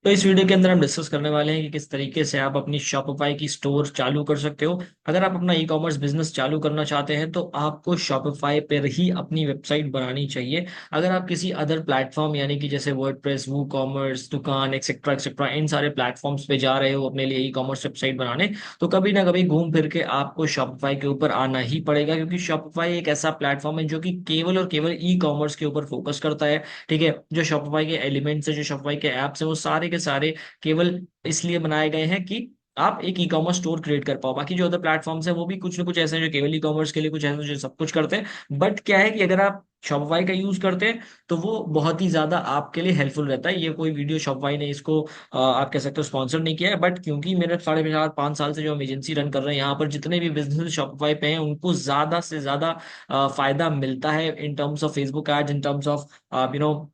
तो इस वीडियो के अंदर हम डिस्कस करने वाले हैं कि किस तरीके से आप अपनी शॉपिफाई की स्टोर चालू कर सकते हो। अगर आप अपना ई कॉमर्स बिजनेस चालू करना चाहते हैं तो आपको शॉपिफाई पर ही अपनी वेबसाइट बनानी चाहिए। अगर आप किसी अदर प्लेटफॉर्म यानी कि जैसे वर्डप्रेस, वू कॉमर्स, दुकान एक्सेट्रा एक्सेट्रा इन सारे प्लेटफॉर्म्स पे जा रहे हो अपने लिए ई कॉमर्स वेबसाइट बनाने, तो कभी ना कभी घूम फिर के आपको शॉपिफाई के ऊपर आना ही पड़ेगा, क्योंकि शॉपिफाई एक ऐसा प्लेटफॉर्म है जो कि केवल और केवल ई कॉमर्स के ऊपर फोकस करता है। ठीक है, जो शॉपिफाई के एलिमेंट्स है, जो शॉपिफाई के एप्स है, वो सारे के सारे केवल इसलिए बनाए गए हैं कि आप एक ई कॉमर्स स्टोर क्रिएट कर पाओ। बाकी जो अदर प्लेटफॉर्म्स है वो भी कुछ ना कुछ ऐसे हैं जो केवल ई कॉमर्स के लिए, कुछ ऐसे हैं जो सब कुछ करते हैं। बट क्या है कि अगर आप शॉपिफाई का यूज करते हैं तो वो बहुत ही ज्यादा आपके लिए हेल्पफुल रहता है। ये कोई वीडियो शॉपिफाई ने इसको आप कह सकते हो स्पॉन्सर नहीं किया है, बट क्योंकि मेरे 4.5 5 साल से जो हम एजेंसी रन कर रहे हैं, यहाँ पर जितने भी बिजनेस शॉपिफाई पे हैं उनको ज्यादा से ज्यादा फायदा मिलता है in terms of Facebook ads, in terms of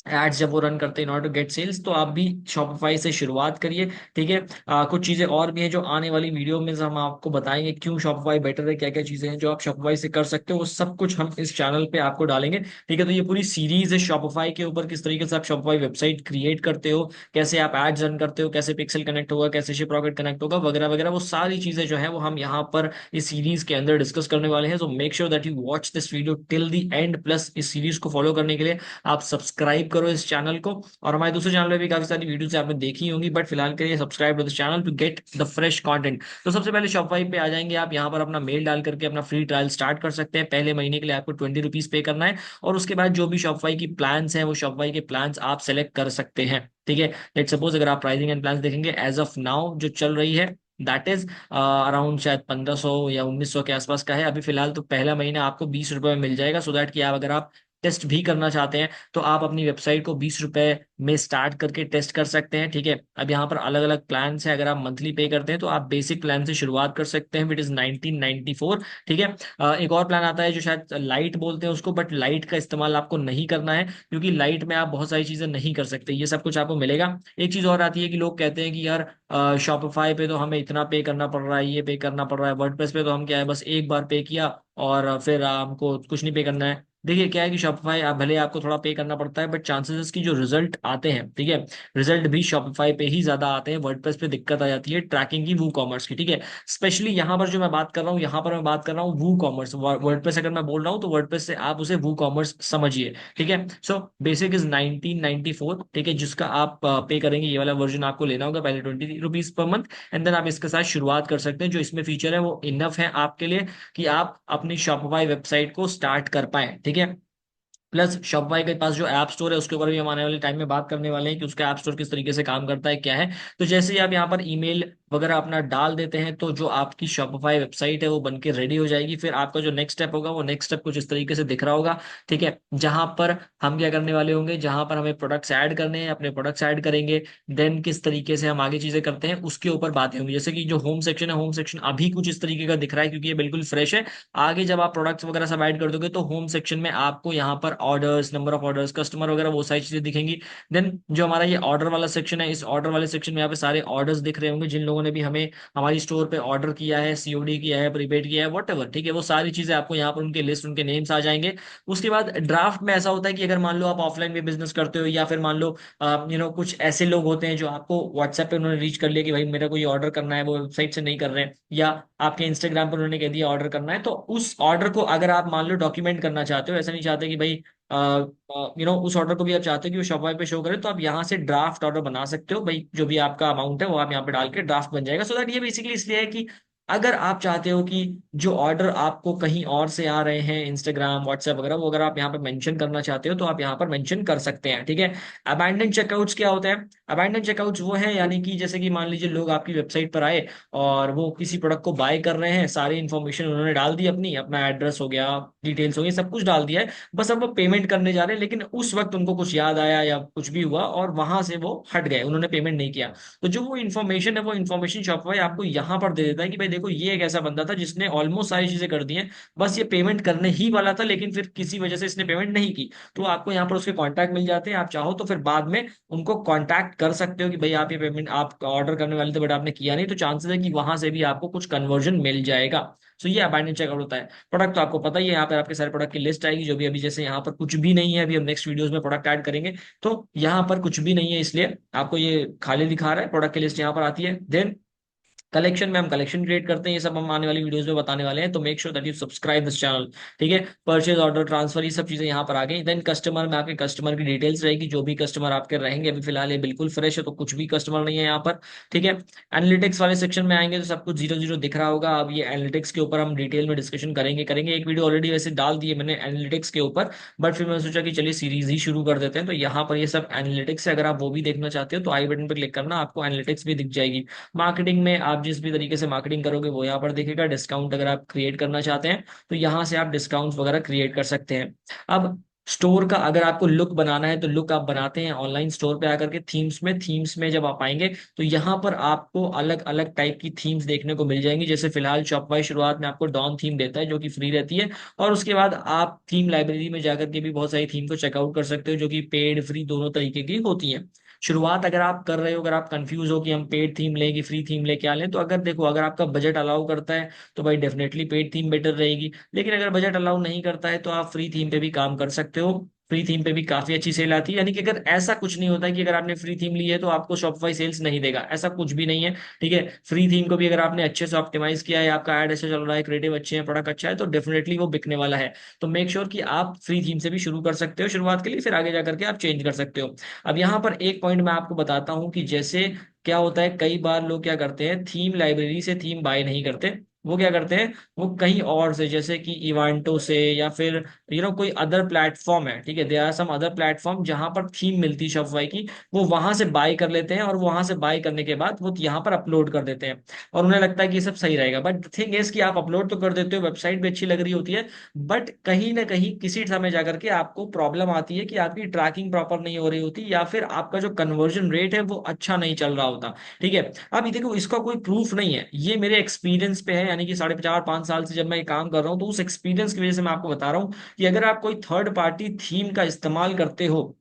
ads जब वो रन करते हैं in order to get sales. तो आप भी शॉपिफाई से शुरुआत करिए। ठीक है, कुछ चीजें और भी हैं जो आने वाली वीडियो में हम आपको बताएंगे क्यों शॉपिफाई बेटर है, क्या क्या चीजें हैं जो आप शॉपिफाई से कर सकते हो, वो सब कुछ हम इस चैनल पे आपको डालेंगे। ठीक है, तो ये पूरी सीरीज है शॉपिफाई के ऊपर, किस तरीके से आप शॉपिफाई वेबसाइट क्रिएट करते हो, कैसे आप एड्स रन करते हो, कैसे पिक्सल कनेक्ट होगा, कैसे शिप रॉकेट कनेक्ट होगा, वगैरह वगैरह। वो सारी चीजें जो है वो हम यहाँ पर इस सीरीज के अंदर डिस्कस करने वाले हैं। So make sure that you watch this video till the end, plus इस सीरीज को फॉलो करने के लिए आप सब्सक्राइब करो इस चैनल को। और हमारे दूसरे चैनल पे भी काफी सारी वीडियोस आपने देखी होंगी, बट फिलहाल के लिए subscribe to the channel to get the fresh content. तो सबसे पहले शॉपिफाई पे आ जाएंगे आप, यहाँ पर अपना मेल डाल करके अपना फ्री ट्रायल स्टार्ट कर सकते हैं। पहले महीने के लिए आपको ₹20 पे करना है, और उसके बाद जो भी शॉपिफाई की प्लान्स हैं वो शॉपिफाई के प्लान्स आप सेलेक्ट कर सकते हैं। ठीक है, लेट सपोज अगर आप प्राइसिंग एंड प्लान्स देखेंगे एज ऑफ नाउ जो चल रही है, दैट इज अराउंड शायद 1500 या 1900 के आसपास का है अभी फिलहाल। तो पहला महीना आपको ₹20 में मिल जाएगा, सो दैट कि आप अगर आप टेस्ट भी करना चाहते हैं तो आप अपनी वेबसाइट को ₹20 में स्टार्ट करके टेस्ट कर सकते हैं। ठीक है, अब यहाँ पर अलग अलग प्लान है। अगर आप मंथली पे करते हैं तो आप बेसिक प्लान से शुरुआत कर सकते हैं, विट इज 1994। ठीक है, एक और प्लान आता है जो शायद लाइट बोलते हैं उसको, बट लाइट का इस्तेमाल आपको नहीं करना है, क्योंकि लाइट में आप बहुत सारी चीजें नहीं कर सकते। ये सब कुछ आपको मिलेगा। एक चीज और आती है कि लोग कहते हैं कि यार शॉपिफाई पे तो हमें इतना पे करना पड़ रहा है, ये पे करना पड़ रहा है, वर्डप्रेस पे तो हम क्या है बस एक बार पे किया और फिर हमको कुछ नहीं पे करना है। देखिए क्या है कि शॉपिफाई आप भले आपको थोड़ा पे करना पड़ता है, बट चांसेस की जो रिजल्ट आते हैं, ठीक है, रिजल्ट भी शॉपिफाई पे ही ज्यादा आते हैं। वर्डप्रेस पे दिक्कत आ जाती है ट्रैकिंग की, वू कॉमर्स की। ठीक है, स्पेशली यहाँ पर जो मैं बात कर रहा हूँ, यहाँ पर मैं बात कर रहा हूँ वू कॉमर्स। वर्डप्रेस अगर मैं बोल रहा हूँ तो वर्डप्रेस से आप उसे वू कॉमर्स समझिए। ठीक है, सो बेसिक इज 1994। ठीक है, जिसका आप पे करेंगे, ये वाला वर्जन आपको लेना होगा पहले ₹20 पर मंथ, एंड देन आप इसके साथ शुरुआत कर सकते हैं। जो इसमें फीचर है वो इनफ है आपके लिए कि आप अपनी शॉपिफाई वेबसाइट को स्टार्ट कर पाए। ठीक है, प्लस शॉपिफाई के पास जो ऐप स्टोर है उसके ऊपर भी हम आने वाले टाइम में बात करने वाले हैं कि उसका ऐप स्टोर किस तरीके से काम करता है, क्या है। तो जैसे ही आप यहाँ पर ईमेल वगैरह अपना डाल देते हैं तो जो आपकी शॉपिफाई वेबसाइट है वो बन के रेडी हो जाएगी। फिर आपका जो नेक्स्ट स्टेप होगा वो नेक्स्ट स्टेप कुछ इस तरीके से दिख रहा होगा। ठीक है, जहां पर हम क्या करने वाले होंगे, जहां पर हमें प्रोडक्ट्स ऐड करने हैं, अपने प्रोडक्ट्स ऐड करेंगे, देन किस तरीके से हम आगे चीजें करते हैं उसके ऊपर बातें होंगी। जैसे कि जो होम सेक्शन है, होम सेक्शन अभी कुछ इस तरीके का दिख रहा है क्योंकि ये बिल्कुल फ्रेश है। आगे जब आप प्रोडक्ट्स वगैरह सब ऐड कर दोगे तो होम सेक्शन में आपको यहाँ पर orders, number of orders, customer वगैरह वो सारी चीजें दिखेंगी। देन जो हमारा ये ऑर्डर वाला सेक्शन है, इस ऑर्डर वाले सेक्शन में यहाँ पे सारे ऑर्डर्स दिख रहे होंगे जिन लोगों ने भी हमें हमारी स्टोर पे ऑर्डर किया है, सीओडी किया है, प्रीपेड किया है, वट एवर। ठीक है, वो सारी चीजें आपको यहाँ पर उनके लिस्ट, उनके नेम्स आ जाएंगे। उसके बाद ड्राफ्ट में ऐसा होता है कि अगर मान लो आप ऑफलाइन भी बिजनेस करते हो, या फिर मान लो कुछ ऐसे लोग होते हैं जो आपको व्हाट्सएप पे उन्होंने रीच कर लिया कि भाई मेरा कोई ऑर्डर करना है, वो वेबसाइट से नहीं कर रहे हैं, या आपके इंस्टाग्राम पर उन्होंने कह दिया ऑर्डर करना है, तो उस ऑर्डर को अगर आप मान लो डॉक्यूमेंट करना चाहते हो, ऐसा नहीं चाहते कि भाई उस ऑर्डर को भी आप चाहते हो कि वो शॉपिफाई पे शो करे, तो आप यहाँ से ड्राफ्ट ऑर्डर बना सकते हो। भाई जो भी आपका अमाउंट है वो आप यहाँ पे डाल के ड्राफ्ट बन जाएगा। सो दैट ये बेसिकली इसलिए है कि अगर आप चाहते हो कि जो ऑर्डर आपको कहीं और से आ रहे हैं, इंस्टाग्राम, व्हाट्सएप वगैरह, वो अगर आप यहाँ पर मेंशन करना चाहते हो तो आप यहाँ पर मेंशन कर सकते हैं। ठीक है, अबैंडन चेकआउट्स क्या होते हैं? अबैंडन चेकआउट्स वो है, यानी कि जैसे कि मान लीजिए लोग आपकी वेबसाइट पर आए और वो किसी प्रोडक्ट को बाय कर रहे हैं, सारी इन्फॉर्मेशन उन्होंने डाल दी अपनी, अपना एड्रेस हो गया, डिटेल्स हो गई, सब कुछ डाल दिया है, बस अब वो पेमेंट करने जा रहे हैं, लेकिन उस वक्त उनको कुछ याद आया या कुछ भी हुआ और वहां से वो हट गए, उन्होंने पेमेंट नहीं किया। तो जो वो इन्फॉर्मेशन है वो इन्फॉर्मेशन शॉपिफाई आपको यहाँ पर दे देता है कि भाई देखो ये एक ऐसा बंदा था जिसने ऑलमोस्ट सारी चीजें कर दी हैं, बस ये पेमेंट करने ही वाला था लेकिन फिर किसी वजह से इसने पेमेंट नहीं की। तो आपको यहाँ पर उसके कॉन्टैक्ट मिल जाते हैं, आप चाहो तो फिर बाद में उनको कांटेक्ट कर सकते हो कि भाई आप ये पेमेंट आप ऑर्डर करने वाले थे बट आपने किया नहीं, तो चांसेस है कि वहां से भी आपको कुछ कन्वर्जन मिल जाएगा। सो ये अबांडन चेकआउट होता है। प्रोडक्ट तो आपको पता ही है, यहाँ पर आपके सारे प्रोडक्ट की लिस्ट आएगी जो भी, अभी जैसे यहाँ पर कुछ भी नहीं है, अभी हम नेक्स्ट वीडियोस में प्रोडक्ट ऐड करेंगे, तो यहाँ पर कुछ भी नहीं है इसलिए आपको ये खाली दिखा रहा है, प्रोडक्ट की लिस्ट यहाँ पर आती है। देन कलेक्शन में हम कलेक्शन क्रिएट करते हैं, ये सब हम आने वाली वीडियोस में बताने वाले हैं, तो make sure that you subscribe this channel. ठीक है, परचेज ऑर्डर ट्रांसफर ये सब चीजें यहाँ पर आ गई। देन कस्टमर में आपके कस्टमर की डिटेल्स रहेगी, जो भी कस्टमर आपके रहेंगे, अभी फिलहाल ये बिल्कुल फ्रेश है तो कुछ भी कस्टमर नहीं है यहाँ पर। ठीक है, एनालिटिक्स वाले सेक्शन में आएंगे तो सब कुछ जीरो जीरो दिख रहा होगा। अब ये एनालिटिक्स के ऊपर हम डिटेल में डिस्कशन करेंगे एक वीडियो ऑलरेडी वैसे डाल दी है मैंने एनालिटिक्स के ऊपर, बट फिर मैंने सोचा कि चलिए सीरीज ही शुरू कर देते हैं। तो यहाँ पर ये सब एनालिटिक्स है, अगर आप वो भी देखना चाहते हो तो आई बटन पर क्लिक करना, आपको एनालिटिक्स भी दिख जाएगी। मार्केटिंग में आप जिस भी तरीके से मार्केटिंग करोगे वो यहाँ पर दिखेगा। डिस्काउंट अगर आप क्रिएट करना चाहते हैं तो यहाँ से आप डिस्काउंट वगैरह क्रिएट कर सकते हैं। अब स्टोर का अगर आपको लुक बनाना है तो लुक आप बनाते हैं ऑनलाइन स्टोर पे आकर के थीम्स में जब आप आएंगे तो यहाँ पर आपको अलग अलग टाइप की थीम्स देखने को मिल जाएंगी। जैसे फिलहाल शॉपify शुरुआत में आपको डॉन थीम देता है जो कि फ्री रहती है, और उसके बाद आप थीम लाइब्रेरी में जाकर के भी बहुत सारी थीम को चेकआउट कर सकते हो जो कि पेड फ्री दोनों तरीके की होती हैं। शुरुआत अगर आप कर रहे हो, अगर आप कंफ्यूज हो कि हम पेड थीम लें कि फ्री थीम ले, क्या लें, तो अगर देखो अगर आपका बजट अलाउ करता है तो भाई डेफिनेटली पेड थीम बेटर रहेगी, लेकिन अगर बजट अलाउ नहीं करता है तो आप फ्री थीम पे भी काम कर सकते हो। फ्री थीम पे भी काफी अच्छी सेल आती है, यानी कि अगर ऐसा कुछ नहीं होता है कि अगर आपने फ्री थीम ली है तो आपको शॉपिफाई सेल्स नहीं देगा, ऐसा कुछ भी नहीं है। ठीक है, फ्री थीम को भी अगर आपने अच्छे से ऑप्टिमाइज किया है, आपका एड अच्छा चल रहा है, क्रिएटिव अच्छे हैं, प्रोडक्ट अच्छा है, तो डेफिनेटली वो बिकने वाला है। तो मेक श्योर कि आप फ्री थीम से भी शुरू कर सकते हो शुरुआत के लिए, फिर आगे जाकर के आप चेंज कर सकते हो। अब यहाँ पर एक पॉइंट मैं आपको बताता हूँ कि जैसे क्या होता है, कई बार लोग क्या करते हैं, थीम लाइब्रेरी से थीम बाय नहीं करते, वो क्या करते हैं, वो कहीं और से जैसे कि इवांटो से या फिर कोई अदर प्लेटफॉर्म है, ठीक है, there are some other platform जहां पर थीम मिलती है शॉपिफाई की, वो वहां से बाय कर लेते हैं और वहां से बाय करने के बाद वो यहाँ पर अपलोड कर देते हैं और उन्हें लगता है कि ये सब सही रहेगा। बट थिंग इज कि आप अपलोड तो कर देते हो, वेबसाइट भी अच्छी लग रही होती है, बट कहीं ना कहीं किसी समय जाकर के आपको प्रॉब्लम आती है कि आपकी ट्रैकिंग प्रॉपर नहीं हो रही होती या फिर आपका जो कन्वर्जन रेट है वो अच्छा नहीं चल रहा होता। ठीक है, अब ये देखो इसका कोई प्रूफ नहीं है, ये मेरे एक्सपीरियंस पे है, यानी कि 4.5 5 साल से जब मैं ये काम कर रहा हूँ तो उस एक्सपीरियंस की वजह से मैं आपको बता रहा हूँ कि अगर आप कोई थर्ड पार्टी थीम का इस्तेमाल करते हो,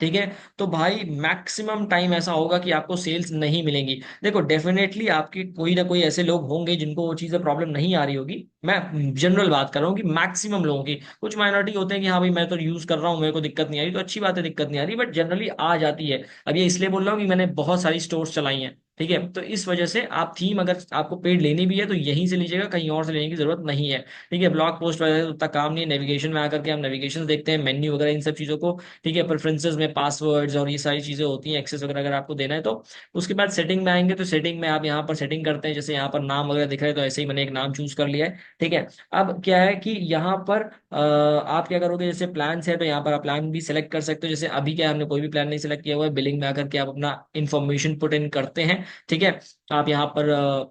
ठीक है, तो भाई मैक्सिमम टाइम ऐसा होगा कि आपको सेल्स नहीं मिलेंगी। देखो डेफिनेटली आपके कोई ना कोई ऐसे लोग होंगे जिनको वो चीजें प्रॉब्लम नहीं आ रही होगी, मैं जनरल बात कर रहा हूँ कि मैक्सिमम लोगों की, कुछ माइनॉरिटी होते हैं कि हाँ भाई मैं तो यूज कर रहा हूँ मेरे को दिक्कत नहीं आ रही, तो अच्छी बात है दिक्कत नहीं आ रही, बट जनरली आ जाती है। अब ये इसलिए बोल रहा हूँ कि मैंने बहुत सारी स्टोर्स चलाई हैं, ठीक है, तो इस वजह से आप थीम अगर आपको पेड लेनी भी है तो यहीं से लीजिएगा, कहीं और से लेने की जरूरत नहीं है। ठीक है, ब्लॉग पोस्ट वगैरह तो उतना काम नहीं है, नेविगेशन में आकर के हम नेविगेशन देखते हैं, मेन्यू वगैरह इन सब चीजों को। ठीक है, प्रेफरेंसेस में पासवर्ड्स और ये सारी चीजें होती हैं, एक्सेस वगैरह अगर आपको देना है तो। उसके बाद सेटिंग में आएंगे तो सेटिंग में आप यहाँ पर सेटिंग करते हैं, जैसे यहाँ पर नाम वगैरह दिख रहा है तो ऐसे ही मैंने एक नाम चूज कर लिया है। ठीक है, अब क्या है कि यहाँ पर आप क्या करोगे, जैसे प्लान है तो यहाँ पर आप प्लान भी सिलेक्ट कर सकते हो, जैसे अभी क्या है, हमने कोई भी प्लान नहीं सिलेक्ट किया हुआ है, बिलिंग में आकर के आप अपना इन्फॉर्मेशन पुट इन करते हैं। ठीक है, आप यहाँ पर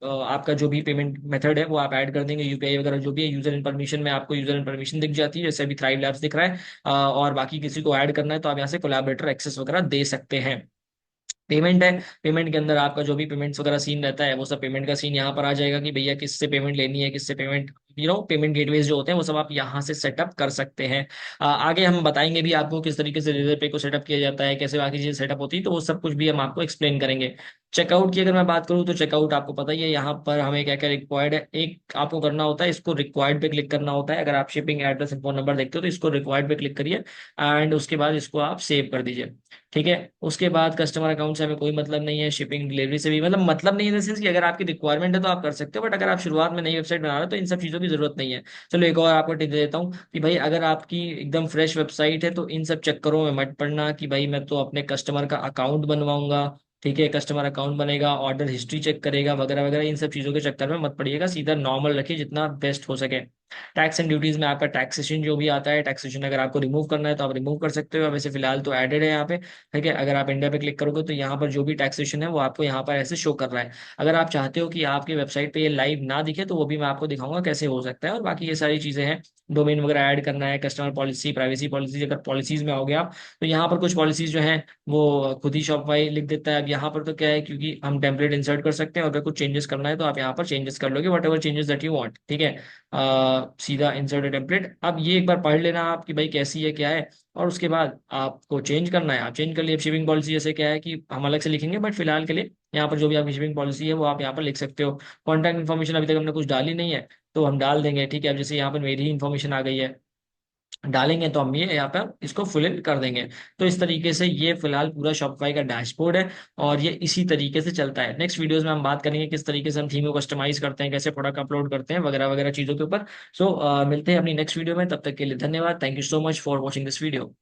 आपका जो भी पेमेंट मेथड है वो आप ऐड कर देंगे, यूपीआई वगैरह जो भी है, यूजर इन्फॉर्मेशन में आपको यूजर इन्फॉर्मेशन दिख जाती है, जैसे अभी थ्राइव लैब्स दिख रहा है। और बाकी किसी को ऐड करना है तो आप यहाँ से कोलैबोरेटर एक्सेस वगैरह दे सकते हैं। पेमेंट है, पेमेंट के अंदर आपका जो भी पेमेंट्स वगैरह सीन रहता है वो सब पेमेंट का सीन यहाँ पर आ जाएगा कि भैया किससे पेमेंट लेनी है, किससे पेमेंट, पेमेंट गेटवेज जो होते हैं वो सब आप यहाँ से सेटअप कर सकते हैं। आगे हम बताएंगे भी आपको किस तरीके से रेजर पे को सेटअप किया जाता है, कैसे बाकी चीजें सेटअप होती है, तो वो सब कुछ भी हम आपको एक्सप्लेन करेंगे। चेकआउट की अगर मैं बात करूँ तो चेकआउट आपको पता ही है, यहाँ पर हमें क्या क्या रिक्वायर्ड है, एक आपको करना होता है, इसको रिक्वायर्ड पे क्लिक करना होता है। अगर आप शिपिंग एड्रेस फोन नंबर देखते हो तो इसको रिक्वायर्ड पे क्लिक करिए एंड उसके बाद इसको आप सेव कर दीजिए। ठीक है, उसके बाद कस्टमर अकाउंट से हमें कोई मतलब नहीं है, शिपिंग डिलीवरी से भी मतलब नहीं है, इन द सेंस कि अगर आपकी रिक्वायरमेंट है तो आप कर सकते हो, बट अगर आप शुरुआत में नई वेबसाइट बना रहे हो तो इन सब चीज़ों की जरूरत नहीं है। चलो एक और आपको टिप दे देता हूँ कि भाई अगर आपकी एकदम फ्रेश वेबसाइट है तो इन सब चक्करों में मत पड़ना कि भाई मैं तो अपने कस्टमर का अकाउंट बनवाऊंगा। ठीक है, कस्टमर अकाउंट बनेगा, ऑर्डर हिस्ट्री चेक करेगा वगैरह वगैरह, इन सब चीज़ों के चक्कर में मत पड़िएगा, सीधा नॉर्मल रखिए जितना बेस्ट हो सके। टैक्स एंड ड्यूटीज में आपका टैक्सेशन जो भी आता है, टैक्सेशन अगर आपको रिमूव करना है तो आप रिमूव कर सकते हो, वैसे फिलहाल तो एडेड है यहाँ पे। ठीक है, अगर आप इंडिया पे क्लिक करोगे तो यहाँ पर जो भी टैक्सेशन है वो आपको यहाँ पर ऐसे शो कर रहा है। अगर आप चाहते हो कि आपकी वेबसाइट पे ये लाइव ना दिखे तो वो भी मैं आपको दिखाऊंगा कैसे हो सकता है, और बाकी ये सारी चीजें हैं। डोमेन वगैरह ऐड करना है, कस्टमर पॉलिसी, प्राइवेसी पॉलिसी, अगर पॉलिसीज में आओगे आप तो यहाँ पर कुछ पॉलिसीज जो है वो खुद ही शॉपिफाई लिख देता है। अब यहाँ पर तो क्या है, क्योंकि हम टेम्पलेट इंसर्ट कर सकते हैं, और अगर कुछ चेंजेस करना है तो आप यहाँ पर चेंजेस कर लोगे, what ever changes that you want. ठीक है, सीधा इंसर्ट टेम्पलेट। अब ये एक बार पढ़ लेना आप कि भाई कैसी है क्या है, और उसके बाद आपको चेंज करना है, आप चेंज कर लिए। शिपिंग पॉलिसी जैसे क्या है कि हम अलग से लिखेंगे, बट फिलहाल के लिए यहाँ पर जो भी आपकी शिपिंग पॉलिसी है वो आप यहाँ पर लिख सकते हो। कॉन्टैक्ट इन्फॉर्मेशन अभी तक हमने कुछ डाली नहीं है तो हम डाल देंगे। ठीक है, अब जैसे यहाँ पर मेरी ही इन्फॉर्मेशन आ गई है, डालेंगे तो हम ये यहाँ पर इसको फिल इन कर देंगे। तो इस तरीके से ये फिलहाल पूरा शॉपिफाई का डैशबोर्ड है, और ये इसी तरीके से चलता है। नेक्स्ट वीडियोस में हम बात करेंगे किस तरीके से हम थीम को कस्टमाइज करते हैं, कैसे प्रोडक्ट अपलोड करते हैं, वगैरह वगैरह चीजों के ऊपर। सो मिलते हैं अपनी नेक्स्ट वीडियो में, तब तक के लिए धन्यवाद। Thank you so much for watching this video.